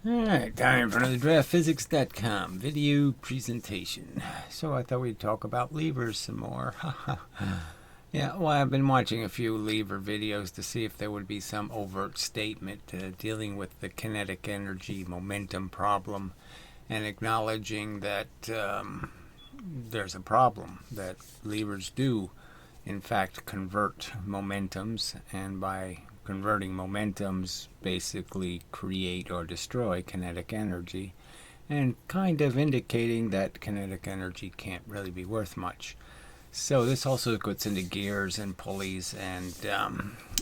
Alright, time for another draftphysics.com video presentation. So I thought we'd talk about levers some more. Yeah, well, I've been watching a few lever videos to see if there would be some overt statement dealing with the kinetic energy momentum problem and acknowledging that there's a problem, that levers do in fact convert momentums, and by converting momentums basically create or destroy kinetic energy, and kind of indicating that kinetic energy can't really be worth much. So this also gets into gears and pulleys and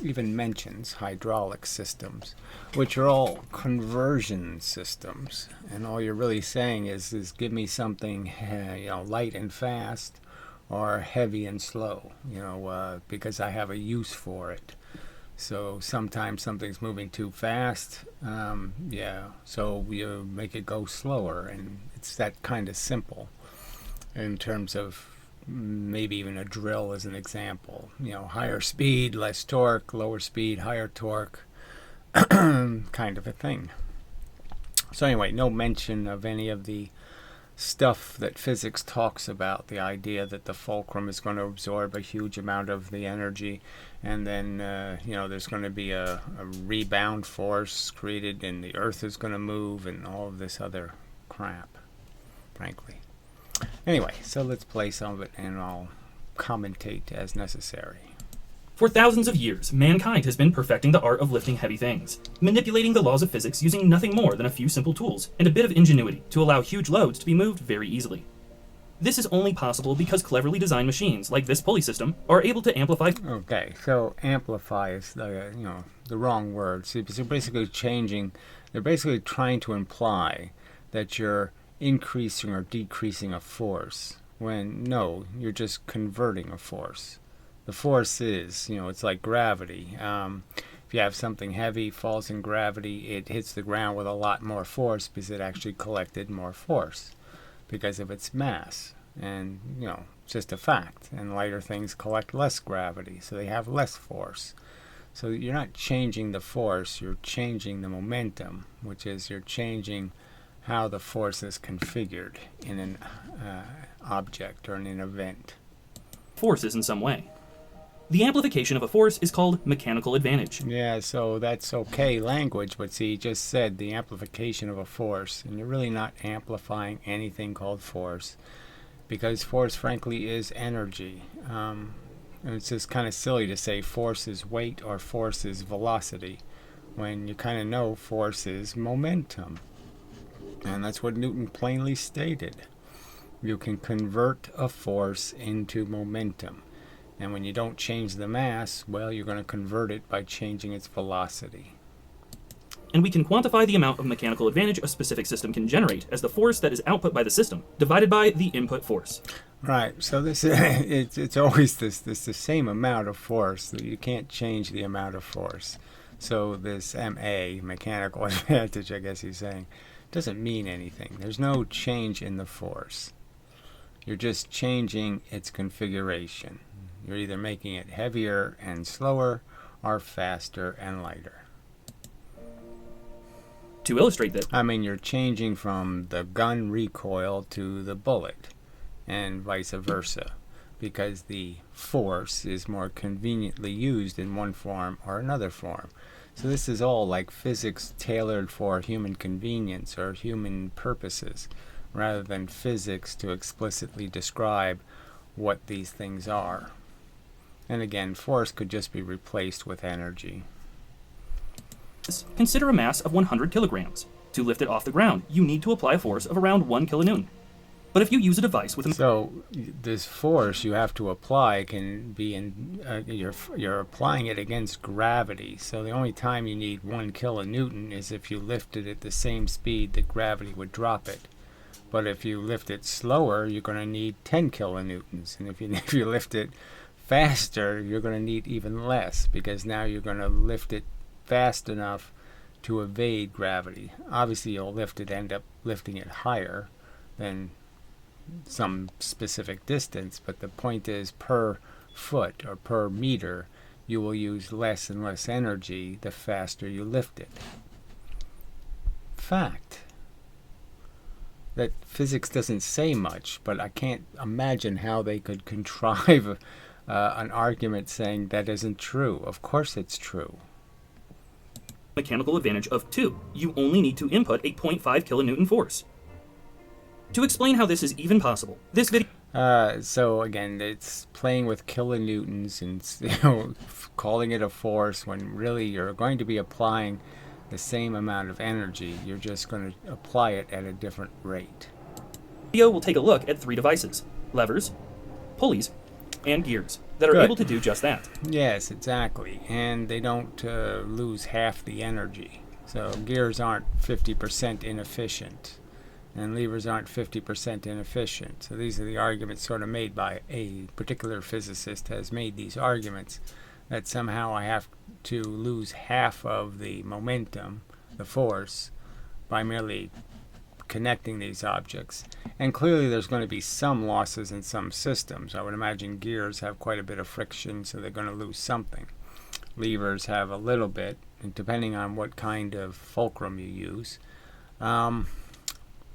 even mentions hydraulic systems, which are all conversion systems. And all you're really saying is give me something light and fast, or heavy and slow, because I have a use for it. So sometimes something's moving too fast, so you make it go slower, and it's that kind of simple in terms of maybe even a drill as an example. Higher speed, less torque, lower speed, higher torque, kind of a thing. So anyway, no mention of any of the stuff that physics talks about, the idea that the fulcrum is going to absorb a huge amount of the energy, and then there's going to be a rebound force created and the earth is going to move, and all of this other crap, frankly. Anyway, so let's play some of it and I'll commentate as necessary. For thousands of years, mankind has been perfecting the art of lifting heavy things, manipulating the laws of physics using nothing more than a few simple tools and a bit of ingenuity to allow huge loads to be moved very easily. This is only possible because cleverly designed machines like this pulley system are able to amplify. Okay, so amplify is the wrong word. So basically they're basically trying to imply that you're increasing or decreasing a force, when no, you're just converting a force. The force is, it's like gravity. If you have something heavy, falls in gravity, it hits the ground with a lot more force because it actually collected more force because of its mass. And, it's just a fact. And lighter things collect less gravity, so they have less force. So you're not changing the force, you're changing the momentum, which is you're changing how the force is configured in an object or in an event. Forces in some way. The amplification of a force is called mechanical advantage. Yeah, so that's okay language, but see, you just said the amplification of a force, and you're really not amplifying anything called force, because force, frankly, is energy. And it's just kind of silly to say force is weight or force is velocity, when you kind of know force is momentum. And that's what Newton plainly stated. You can convert a force into momentum. And when you don't change the mass, well, you're going to convert it by changing its velocity. And we can quantify the amount of mechanical advantage a specific system can generate as the force that is output by the system divided by the input force. Right, so this it's always the same amount of force. So you can't change the amount of force. So this MA, mechanical advantage, I guess he's saying, doesn't mean anything. There's no change in the force. You're just changing its configuration. You're either making it heavier and slower or faster and lighter. To illustrate that, you're changing from the gun recoil to the bullet and vice versa, because the force is more conveniently used in one form or another form. So this is all like physics tailored for human convenience or human purposes, rather than physics to explicitly describe what these things are. And again, force could just be replaced with energy. consider a mass of 100 kilograms. To lift it off the ground, you need to apply a force of around 1 kilonewton. But if you use a device with a... So this force you have to apply can be you're applying it against gravity. So the only time you need 1 kilonewton is if you lift it at the same speed that gravity would drop it. But if you lift it slower, you're going to need 10 kilonewtons. And if you lift it faster, you're going to need even less, because now you're going to lift it fast enough to evade gravity. Obviously, you'll end up lifting it higher than some specific distance, but the point is, per foot or per meter, you will use less and less energy the faster you lift it. fact that physics doesn't say much, but I can't imagine how they could contrive an argument saying that isn't true. Of course it's true. Mechanical advantage of 2. You only need to input a 0.5 kilonewton force. To explain how this is even possible, this video... So again, it's playing with kilonewtons and calling it a force when really you're going to be applying the same amount of energy. You're just going to apply it at a different rate. Video will take a look at 3 devices: levers, pulleys, and gears that are able to do just that. Yes, exactly. And they don't lose half the energy. So gears aren't 50% inefficient, and levers aren't 50% inefficient. So these are the arguments sort of made by a particular physicist has made these arguments that somehow I have to lose half of the momentum, the force, by merely connecting these objects. And clearly there's going to be some losses in some systems. I would imagine gears have quite a bit of friction, so they're going to lose something. Levers have a little bit, and depending on what kind of fulcrum you use.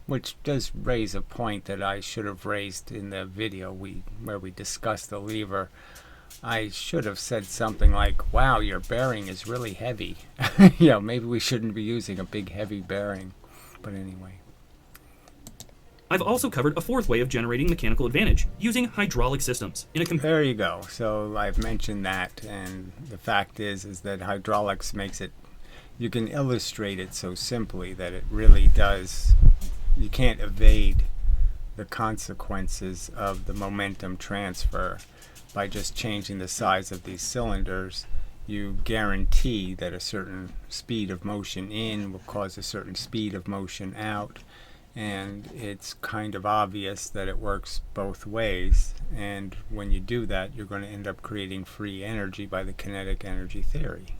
Which does raise a point that I should have raised in the video where we discussed the lever. I should have said something like, wow, your bearing is really heavy. Maybe we shouldn't be using a big heavy bearing. But anyway. I've also covered a 4th way of generating mechanical advantage, using hydraulic systems. There you go. So I've mentioned that, and the fact is that hydraulics makes it, you can illustrate it so simply that it really does, you can't evade the consequences of the momentum transfer. By just changing the size of these cylinders, you guarantee that a certain speed of motion in will cause a certain speed of motion out, and it's kind of obvious that it works both ways, and when you do that, you're going to end up creating free energy by the kinetic energy theory.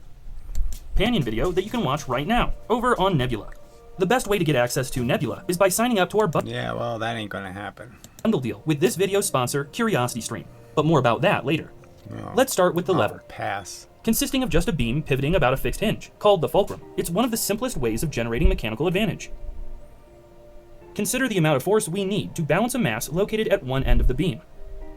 Companion video that you can watch right now over on Nebula. The best way to get access to Nebula is by signing up to our Yeah, well, that ain't going to happen. Bundle deal with this video's sponsor, CuriosityStream, but more about that later. Oh, Let's start with the lever. Pass. Consisting of just a beam pivoting about a fixed hinge, called the fulcrum. It's one of the simplest ways of generating mechanical advantage. Consider the amount of force we need to balance a mass located at one end of the beam.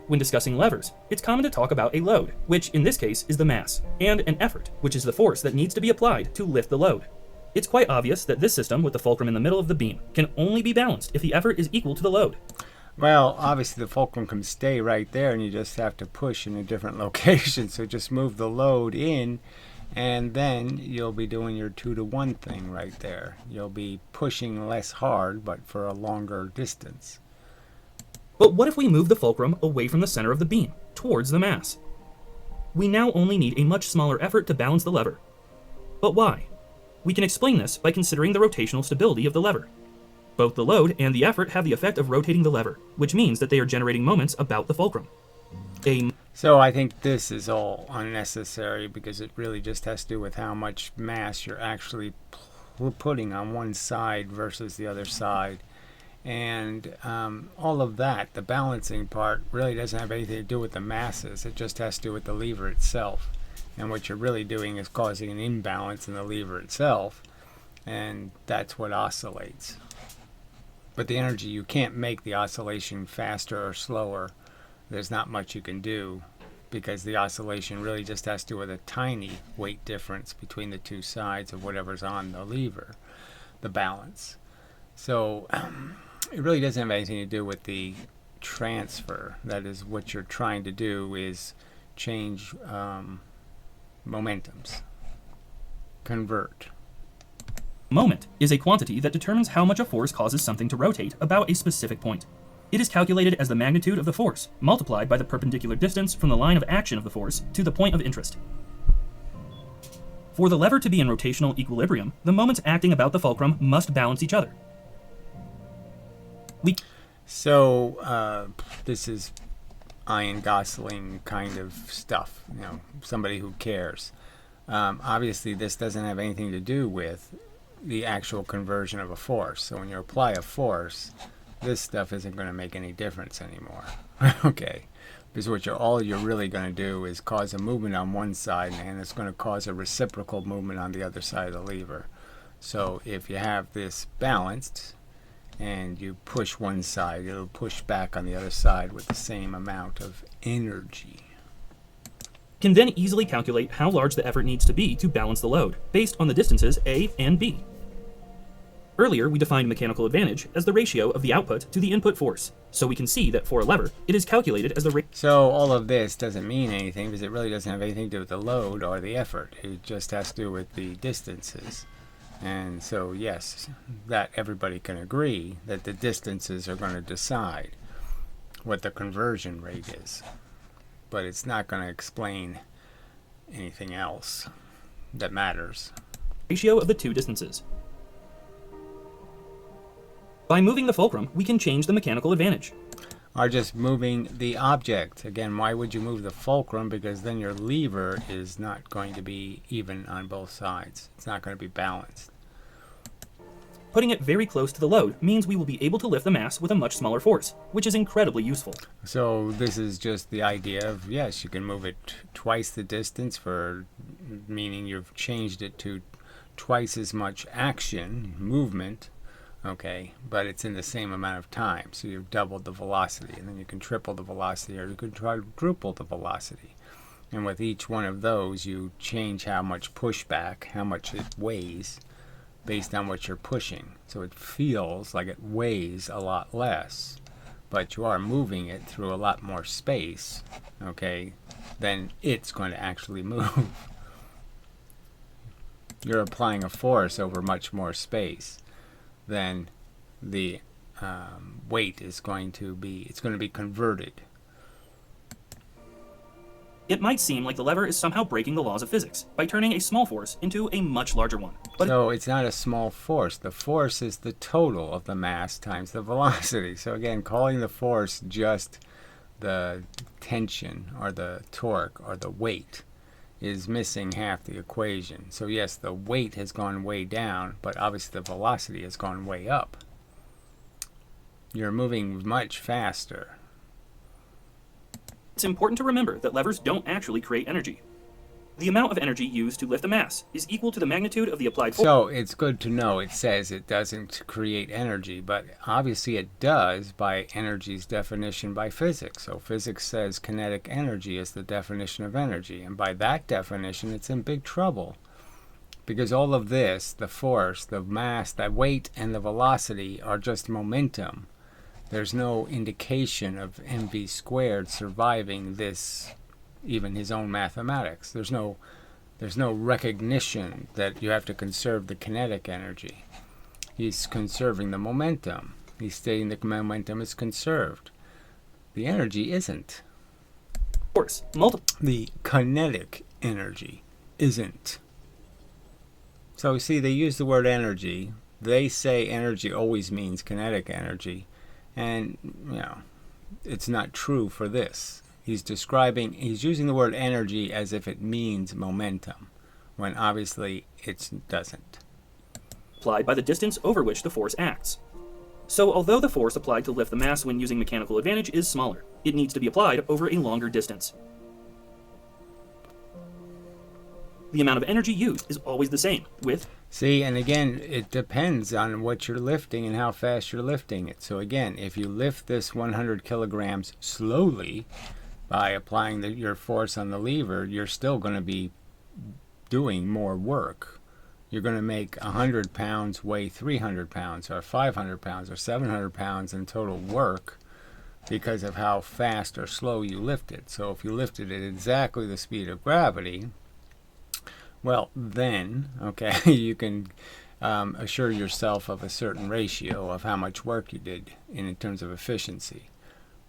When discussing levers, it's common to talk about a load, which in this case is the mass, and an effort, which is the force that needs to be applied to lift the load. It's quite obvious that this system with the fulcrum in the middle of the beam can only be balanced if the effort is equal to the load. Well, obviously the fulcrum can stay right there, and you just have to push in a different location. So just move the load in, and then you'll be doing your 2-to-1 thing right there. You'll be pushing less hard, but for a longer distance. But what if we move the fulcrum away from the center of the beam, towards the mass? We now only need a much smaller effort to balance the lever. But why? We can explain this by considering the rotational stability of the lever. Both the load and the effort have the effect of rotating the lever, which means that they are generating moments about the fulcrum. So I think this is all unnecessary because it really just has to do with how much mass you're actually putting on one side versus the other side. And all of that, the balancing part, really doesn't have anything to do with the masses. It just has to do with the lever itself. And what you're really doing is causing an imbalance in the lever itself, and that's what oscillates. But the energy, you can't make the oscillation faster or slower. There's not much you can do because the oscillation really just has to do with a tiny weight difference between the two sides of whatever's on the lever, the balance. So it really doesn't have anything to do with the transfer. That is, what you're trying to do is change momentums. Convert. Moment is a quantity that determines how much a force causes something to rotate about a specific point. It is calculated as the magnitude of the force, multiplied by the perpendicular distance from the line of action of the force to the point of interest. For the lever to be in rotational equilibrium, the moments acting about the fulcrum must balance each other. So this is Ian Gosling kind of stuff, somebody who cares. Obviously, this doesn't have anything to do with the actual conversion of a force. So when you apply a force, this stuff isn't going to make any difference anymore. Okay, because all you're really going to do is cause a movement on one side, and it's going to cause a reciprocal movement on the other side of the lever. So if you have this balanced and you push one side, it'll push back on the other side with the same amount of energy. Can then easily calculate how large the effort needs to be to balance the load, based on the distances A and B. Earlier, we defined mechanical advantage as the ratio of the output to the input force, so we can see that for a lever, it is calculated as the So all of this doesn't mean anything because it really doesn't have anything to do with the load or the effort. It just has to do with the distances. And so yes, that everybody can agree that the distances are going to decide what the conversion rate is. But it's not going to explain anything else that matters. ratio of the two distances. By moving the fulcrum, we can change the mechanical advantage. Or just moving the object. Again, why would you move the fulcrum? Because then your lever is not going to be even on both sides. It's not going to be balanced. Putting it very close to the load means we will be able to lift the mass with a much smaller force, which is incredibly useful. So this is just the idea of, yes, you can move it twice the distance, for meaning you've changed it to twice as much action, movement, okay, but it's in the same amount of time. So you've doubled the velocity, and then you can triple the velocity, or you can quadruple the velocity. And with each one of those, you change how much pushback, how much it weighs, based on what you're pushing. So it feels like it weighs a lot less, but you are moving it through a lot more space, okay, then it's going to actually move. You're applying a force over much more space than the weight is going to be. It's going to be converted. It might seem like the lever is somehow breaking the laws of physics by turning a small force into a much larger one. But so it's not a small force. The force is the total of the mass times the velocity. So again, calling the force just the tension or the torque or the weight is missing half the equation. So yes, the weight has gone way down, but obviously the velocity has gone way up. You're moving much faster. it's important to remember that levers don't actually create energy. The amount of energy used to lift a mass is equal to the magnitude of the applied force. So it's good to know it says it doesn't create energy, but obviously it does by energy's definition by physics. So physics says kinetic energy is the definition of energy, and by that definition it's in big trouble. Because all of this, the force, the mass, the weight, and the velocity are just momentum. There's no indication of mv squared surviving this, even his own mathematics. There's no recognition that you have to conserve the kinetic energy. He's conserving the momentum. He's stating the momentum is conserved. The energy isn't. Force, the kinetic energy isn't. So see, they use the word energy. They say energy always means kinetic energy. And, you know, it's not true for this. He's using the word energy as if it means momentum, when obviously it doesn't. applied by the distance over which the force acts. So although the force applied to lift the mass when using mechanical advantage is smaller, it needs to be applied over a longer distance. The amount of energy used is always the same, with... See, and again, it depends on what you're lifting and how fast you're lifting it. So again, if you lift this 100 kilograms slowly by applying your force on the lever, you're still going to be doing more work. You're going to make 100 pounds weigh 300 pounds or 500 pounds or 700 pounds in total work because of how fast or slow you lift it. So if you lifted it at exactly the speed of gravity, well, then, okay, you can assure yourself of a certain ratio of how much work you did in terms of efficiency.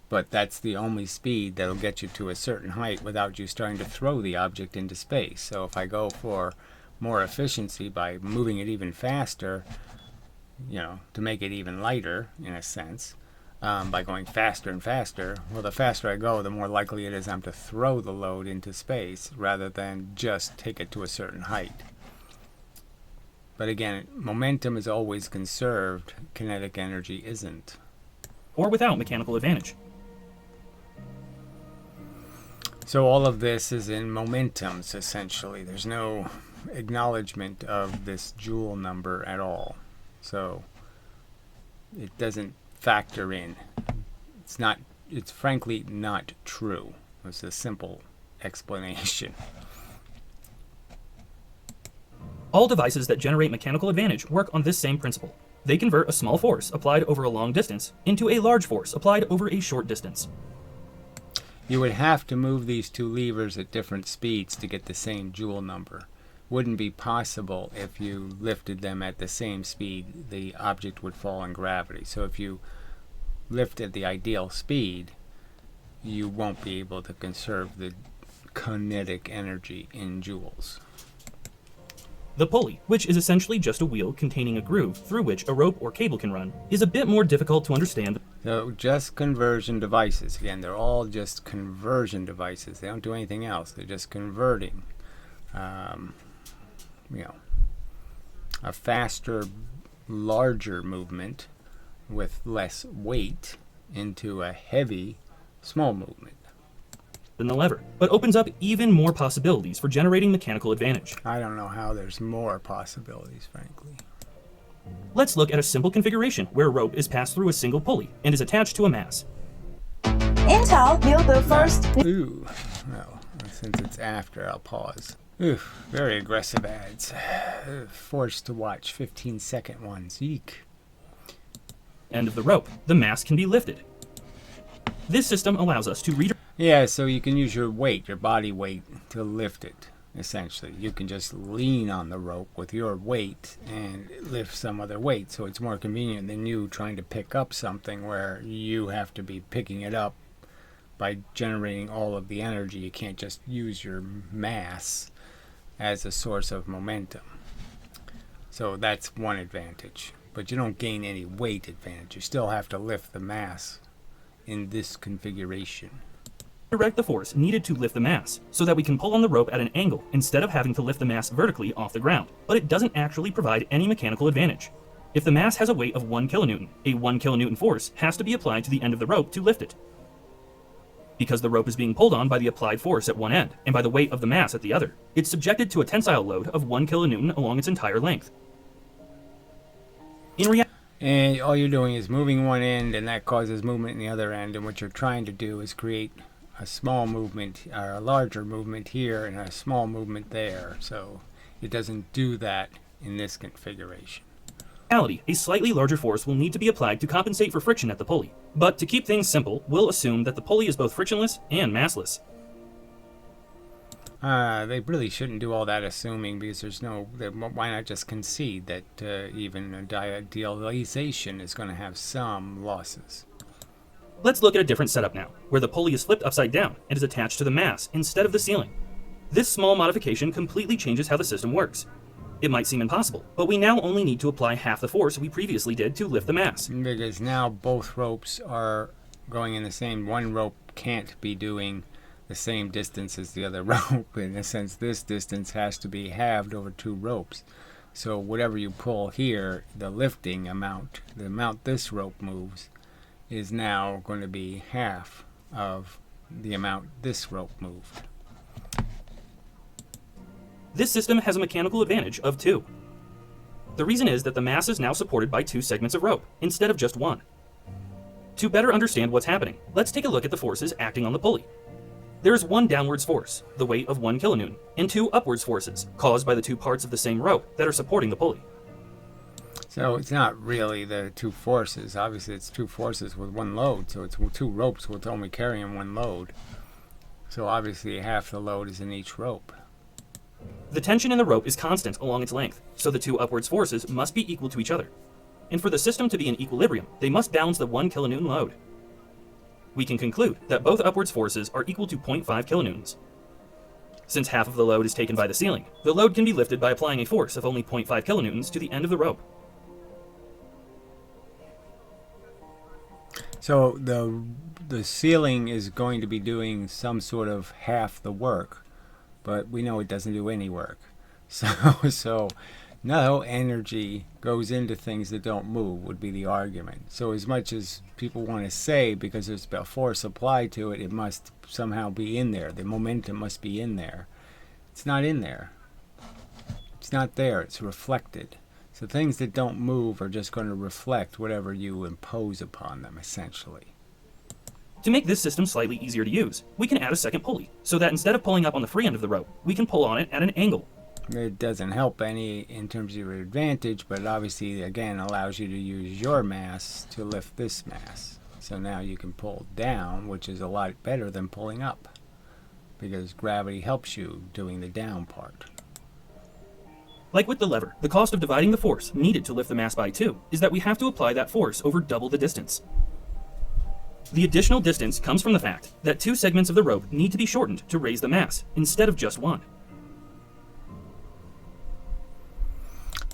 But that's the only speed that'll get you to a certain height without you starting to throw the object into space. So if I go for more efficiency by moving it even faster, you know, to make it even lighter, in a sense, by going faster and faster, well, the faster I go, the more likely it is I'm to throw the load into space rather than just take it to a certain height. But again, momentum is always conserved. Kinetic energy isn't. or without mechanical advantage. So all of this is in momentums, essentially. There's no acknowledgement of this joule number at all. So it doesn't factor in. It's frankly not true. It's a simple explanation. All devices that generate mechanical advantage work on this same principle. They convert a small force applied over a long distance into a large force applied over a short distance. You would have to move these two levers at different speeds to get the same joule number. Wouldn't be possible if you lifted them at the same speed. The object would fall in gravity. So if you lift at the ideal speed, you won't be able to conserve the kinetic energy in joules. The pulley, which is essentially just a wheel containing a groove through which a rope or cable can run, is a bit more difficult to understand. So just conversion devices. Again, they're all just conversion devices. They don't do anything else. They're just converting, a faster, larger movement with less weight into a heavy, small movement. Than the lever, but opens up even more possibilities for generating mechanical advantage. I don't know how there's more possibilities, frankly. Let's look at a simple configuration where a rope is passed through a single pulley and is attached to a mass. Intel, you'll go first. Ooh, well, since it's after, I'll pause. Ooh, very aggressive ads. Forced to watch 15-second ones. Eek. End of the rope, the mass can be lifted. This system allows us to redirect. Yeah, so you can use your weight, your body weight, to lift it, essentially. You can just lean on the rope with your weight and lift some other weight, so it's more convenient than you trying to pick up something where you have to be picking it up by generating all of the energy. You can't just use your mass as a source of momentum. So that's one advantage. But you don't gain any weight advantage. You still have to lift the mass in this configuration. Direct the force needed to lift the mass so that we can pull on the rope at an angle instead of having to lift the mass vertically off the ground, but it doesn't actually provide any mechanical advantage. If the mass has a weight of 1 kilonewton, a 1 kilonewton force has to be applied to the end of the rope to lift it. Because the rope is being pulled on by the applied force at one end and by the weight of the mass at the other, it's subjected to a tensile load of 1 kilonewton along its entire length. In reality, and all you're doing is moving one end, and that causes movement in the other end, and what you're trying to do is create a small movement, or a larger movement here and a small movement there. So it doesn't do that in this configuration. a slightly larger force will need to be applied to compensate for friction at the pulley. But to keep things simple, we'll assume that the pulley is both frictionless and massless. They really shouldn't do all that assuming, because why not just concede that even a idealization is going to have some losses? Let's look at a different setup now, where the pulley is flipped upside down and is attached to the mass instead of the ceiling. This small modification completely changes how the system works. It might seem impossible, but we now only need to apply half the force we previously did to lift the mass. Because now both ropes are going in the same, one rope can't be doing the same distance as the other rope. In a sense, this distance has to be halved over two ropes. So whatever you pull here, the lifting amount, the amount this rope moves, is now going to be half of the amount this rope moved. This system has a mechanical advantage of 2. The reason is that the mass is now supported by 2 segments of rope, instead of just 1. To better understand what's happening, let's take a look at the forces acting on the pulley. There is one downwards force, the weight of 1 kilonewton, and 2 upwards forces, caused by the 2 parts of the same rope that are supporting the pulley. So it's not really the 2 forces. Obviously, it's 2 forces with 1 load, so it's 2 ropes with only carrying 1 load. So obviously, half the load is in each rope. The tension in the rope is constant along its length, so the 2 upwards forces must be equal to each other. And for the system to be in equilibrium, they must balance the 1 kilonewton load. We can conclude that both upwards forces are equal to 0.5 kilonewtons. Since half of the load is taken by the ceiling, the load can be lifted by applying a force of only 0.5 kilonewtons to the end of the rope. So the ceiling is going to be doing some sort of half the work, but we know it doesn't do any work. So no energy goes into things that don't move would be the argument. So as much as people want to say, because there's a force applied to it, it must somehow be in there. The momentum must be in there. It's not in there. It's not there. It's reflected. So things that don't move are just going to reflect whatever you impose upon them, essentially. To make this system slightly easier to use, we can add a second pulley, so that instead of pulling up on the free end of the rope, we can pull on it at an angle. It doesn't help any in terms of your advantage, but it obviously, again, allows you to use your mass to lift this mass. So now you can pull down, which is a lot better than pulling up, because gravity helps you doing the down part. Like with the lever, the cost of dividing the force needed to lift the mass by 2 is that we have to apply that force over double the distance. The additional distance comes from the fact that 2 segments of the rope need to be shortened to raise the mass, instead of just 1.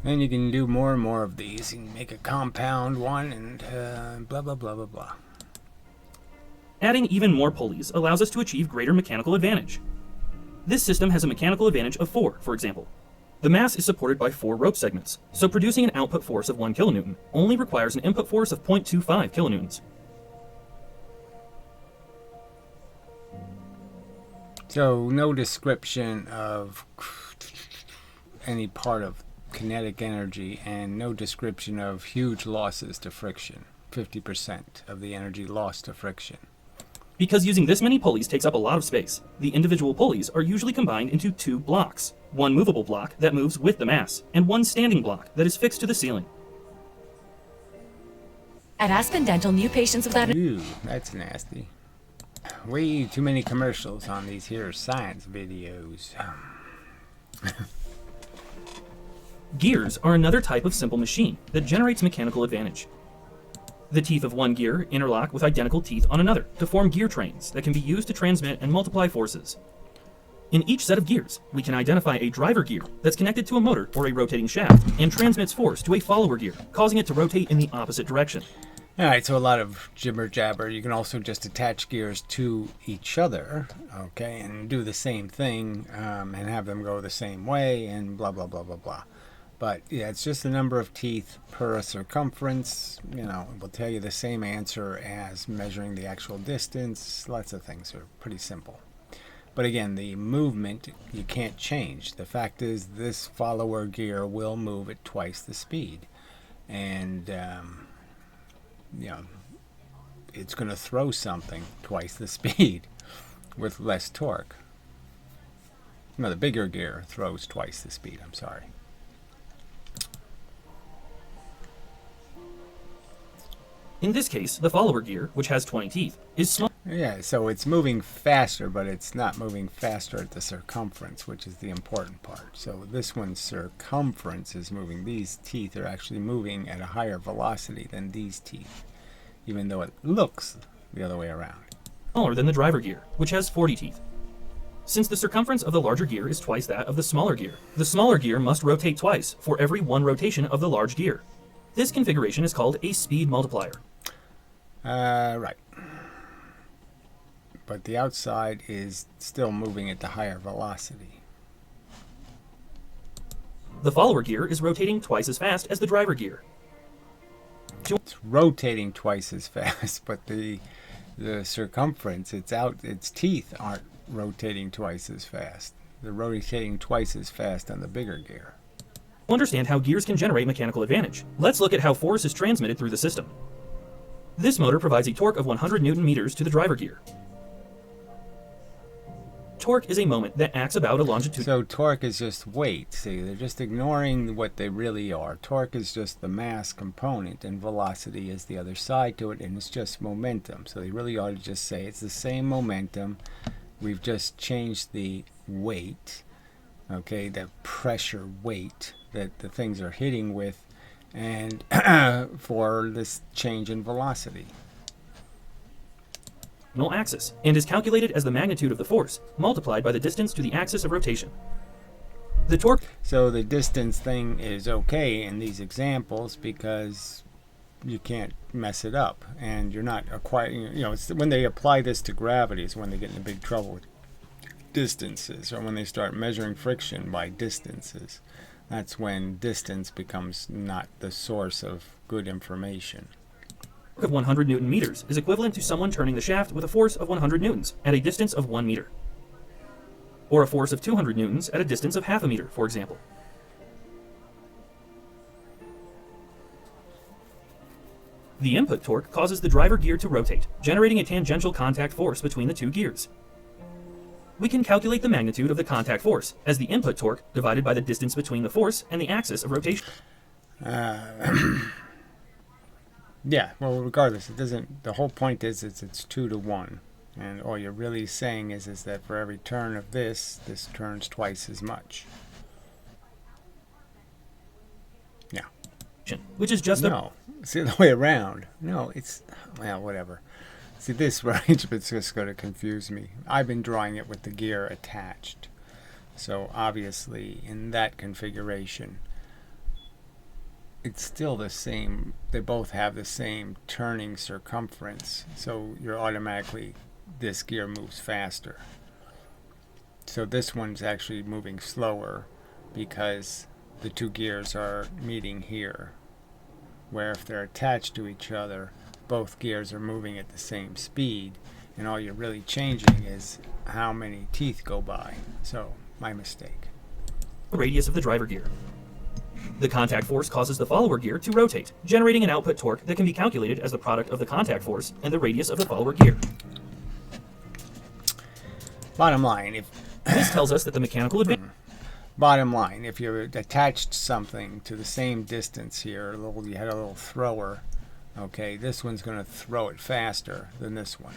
And you can do more and more of these. You can make a compound one and blah, blah, blah, blah, blah. Adding even more pulleys allows us to achieve greater mechanical advantage. This system has a mechanical advantage of 4, for example. The mass is supported by 4 rope segments, so producing an output force of 1 kilonewton only requires an input force of 0.25 kilonewtons. So no description of any part of kinetic energy, and no description of huge losses to friction. 50% of the energy lost to friction. Because using this many pulleys takes up a lot of space, the individual pulleys are usually combined into 2 blocks. One movable block that moves with the mass, and one standing block that is fixed to the ceiling. At Aspen Dental, new patients without Ooh, that's nasty. Way too many commercials on these here science videos. Gears are another type of simple machine that generates mechanical advantage. The teeth of one gear interlock with identical teeth on another to form gear trains that can be used to transmit and multiply forces. In each set of gears, we can identify a driver gear that's connected to a motor or a rotating shaft and transmits force to a follower gear, causing it to rotate in the opposite direction. Alright, so a lot of jibber jabber. You can also just attach gears to each other, okay, and do the same thing, and have them go the same way, and blah, blah, blah, blah, blah. But yeah, it's just the number of teeth per circumference. You know, it will tell you the same answer as measuring the actual distance. Lots of things are pretty simple. But again, the movement you can't change. The fact is, this follower gear will move at twice the speed. And, you know, it's going to throw something twice the speed with less torque. No, the bigger gear throws twice the speed, I'm sorry. In this case, the follower gear, which has 20 teeth, is small. Yeah, so it's moving faster, but it's not moving faster at the circumference, which is the important part. So this one's circumference is moving. These teeth are actually moving at a higher velocity than these teeth, even though it looks the other way around. Smaller than the driver gear, which has 40 teeth. Since the circumference of the larger gear is twice that of the smaller gear must rotate twice for every 1 rotation of the large gear. This configuration is called a speed multiplier. Right. But the outside is still moving at the higher velocity. The follower gear is rotating twice as fast as the driver gear. It's rotating twice as fast, but the circumference, its teeth aren't rotating twice as fast. They're rotating twice as fast on the bigger gear. To understand how gears can generate mechanical advantage, let's look at how force is transmitted through the system. This motor provides a torque of 100 Newton meters to the driver gear. Torque is a moment that acts about a longitude. So torque is just weight. See, they're just ignoring what they really are. Torque is just the mass component, and velocity is the other side to it, and it's just momentum. So they really ought to just say it's the same momentum. We've just changed the weight, okay, the pressure weight that the things are hitting with, and for this change in velocity. Axis, and is calculated as the magnitude of the force multiplied by the distance to the axis of rotation. The torque. So the distance thing is okay in these examples because you can't mess it up, and you're not acquiring. You know, it's when they apply this to gravity is when they get into big trouble with distances, or when they start measuring friction by distances. That's when distance becomes not the source of good information. Of 100 Newton meters is equivalent to someone turning the shaft with a force of 100 newtons at a distance of 1 meter. Or a force of 200 newtons at a distance of half a meter, for example. The input torque causes the driver gear to rotate, generating a tangential contact force between the two gears. We can calculate the magnitude of the contact force as the input torque divided by the distance between the force and the axis of rotation. Yeah, well, regardless, it doesn't. The whole point is it's 2 to 1, and all you're really saying is that for every turn of this turns twice as much. Yeah. Which is just no. It's the other way around. No, it's well, whatever. See, this arrangement's just going to confuse me. I've been drawing it with the gear attached, so obviously in that configuration, it's still the same. They both have the same turning circumference, so you're automatically, this gear moves faster. So this one's actually moving slower because the two gears are meeting here, where if they're attached to each other, both gears are moving at the same speed, and all you're really changing is how many teeth go by. So, my mistake. the radius of the driver gear. The contact force causes the follower gear to rotate, generating an output torque that can be calculated as the product of the contact force and the radius of the follower gear. Bottom line, This tells us that the mechanical advantage. Bottom line, if you attached something to the same distance here, you had a little thrower, okay, this one's going to throw it faster than this one.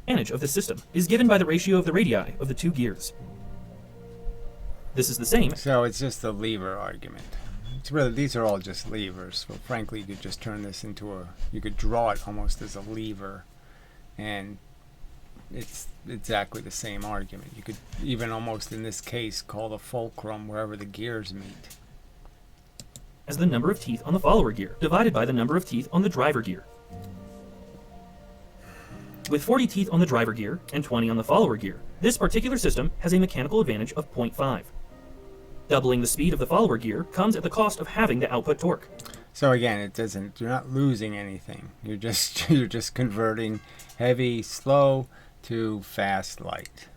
Advantage of the system is given by the ratio of the radii of the two gears. This is the same. So it's just the lever argument. It's really, these are all just levers. Well, frankly, you could just turn this into you could draw it almost as a lever, and it's exactly the same argument. You could even almost in this case call the fulcrum wherever the gears meet As the number of teeth on the follower gear divided by the number of teeth on the driver gear. With 40 teeth on the driver gear and 20 on the follower gear, this particular system has a mechanical advantage of 0.5. Doubling the speed of the follower gear comes at the cost of having the output torque. So again, you're not losing anything. You're just converting heavy, slow to fast, light.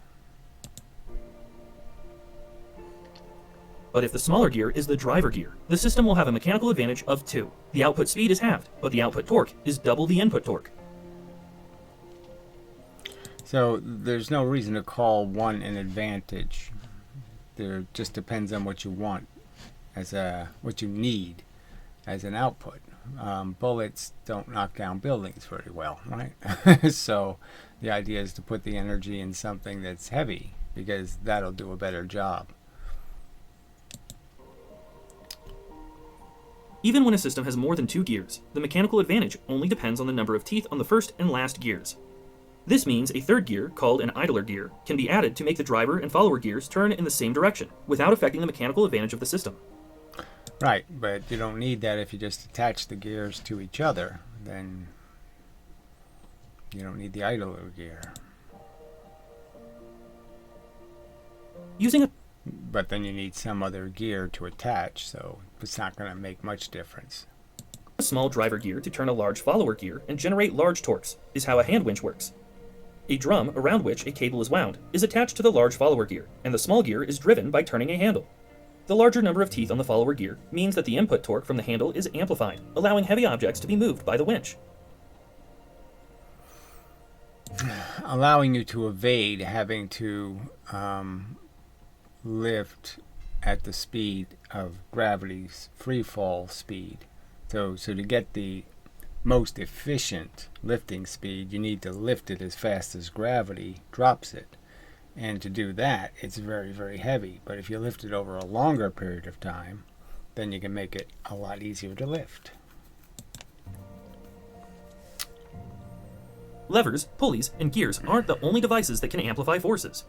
But if the smaller gear is the driver gear, the system will have a mechanical advantage of 2. The output speed is halved, but the output torque is double the input torque. So there's no reason to call one an advantage. There just depends on what you want what you need as an output. Bullets don't knock down buildings very well, right? So the idea is to put the energy in something that's heavy, because that'll do a better job. Even when a system has more than 2 gears, the mechanical advantage only depends on the number of teeth on the first and last gears. This means a third gear, called an idler gear, can be added to make the driver and follower gears turn in the same direction, without affecting the mechanical advantage of the system. Right, but you don't need that if you just attach the gears to each other. Then you don't need the idler gear. But then you need some other gear to attach, so it's not going to make much difference. A small driver gear to turn a large follower gear and generate large torques is how a hand winch works. A drum around which a cable is wound is attached to the large follower gear, and the small gear is driven by turning a handle. The larger number of teeth on the follower gear means that the input torque from the handle is amplified, allowing heavy objects to be moved by the winch. Allowing you to evade having to lift at the speed of gravity's free fall speed. So to get the most efficient lifting speed, you need to lift it as fast as gravity drops it. And to do that, it's very, very heavy. But if you lift it over a longer period of time, then you can make it a lot easier to lift. Levers, pulleys, and gears aren't the only devices that can amplify forces.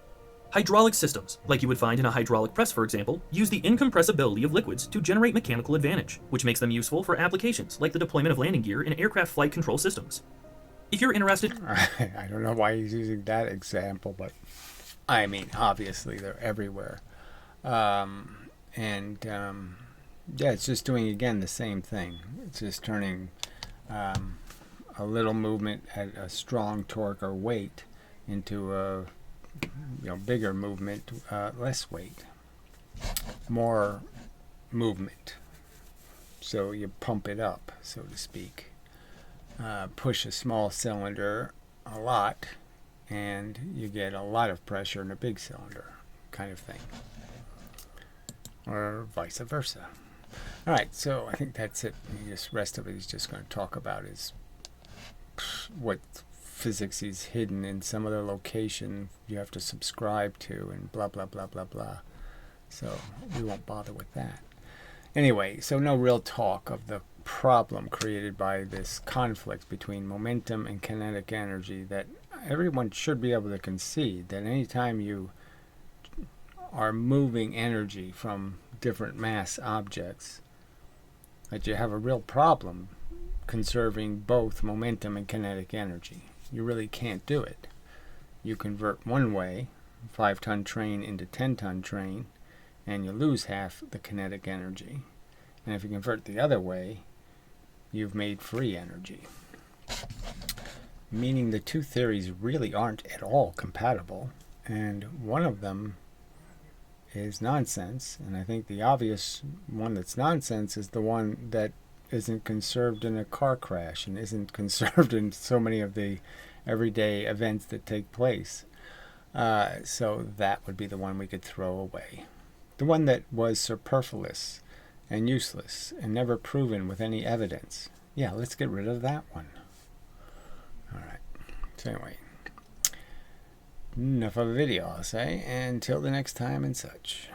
Hydraulic systems, like you would find in a hydraulic press for example, use the incompressibility of liquids to generate mechanical advantage, which makes them useful for applications like the deployment of landing gear in aircraft flight control systems. If you're interested... I don't know why he's using that example, but I mean, obviously they're everywhere. Yeah, it's just doing, again, the same thing. It's just turning a little movement at a strong torque or weight into a bigger movement, less weight, more movement. So you pump it up, so to speak. Push a small cylinder a lot, and you get a lot of pressure in a big cylinder, kind of thing. Or vice versa. All right, so I think that's it. The rest of it he's just going to talk about is what physics is hidden in some other location you have to subscribe to, and blah, blah, blah, blah, blah. So we won't bother with that. Anyway, so no real talk of the problem created by this conflict between momentum and kinetic energy that everyone should be able to concede that anytime you are moving energy from different mass objects, that you have a real problem conserving both momentum and kinetic energy. You really can't do it. You convert one way, 5-ton train into 10-ton train, and you lose half the kinetic energy. And if you convert the other way, you've made free energy. Meaning the two theories really aren't at all compatible, and one of them is nonsense, and I think the obvious one that's nonsense is the one that isn't conserved in a car crash and isn't conserved in so many of the everyday events that take place. So that would be the one we could throw away. The one that was superfluous and useless and never proven with any evidence. Yeah, let's get rid of that one. All right. So anyway, enough of a video, I'll say. Until the next time and such.